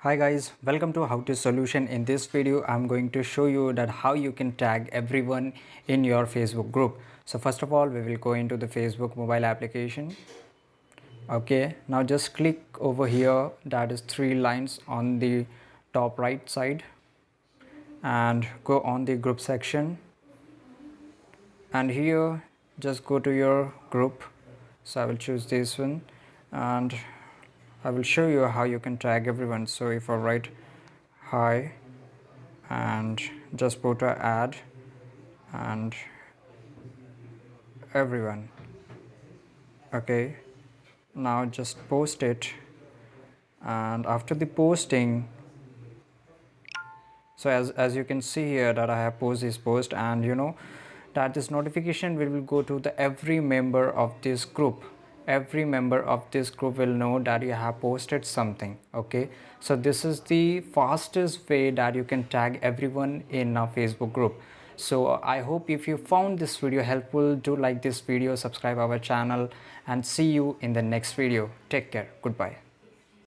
Hi guys, welcome to How to Solution. In this video I'm going to show you that how you can tag everyone in your Facebook group. So first of all we will go into the Facebook mobile application. Okay, now just click over here, that is three lines on the top right side, and go on the group section, and here just go to your group. So I will choose this one and I will show you how you can tag everyone. So if I write hi and just put a add and everyone, okay, now just post it, and after the posting, so as you can see here that I have posted this post, and that this notification will go to the every member of this group. Every member of this group will know that you have posted something. Okay, so this is the fastest way that you can tag everyone in a Facebook group. So I hope if you found this video helpful, do like this video, subscribe our channel, and see you in the next video. Take care. Goodbye.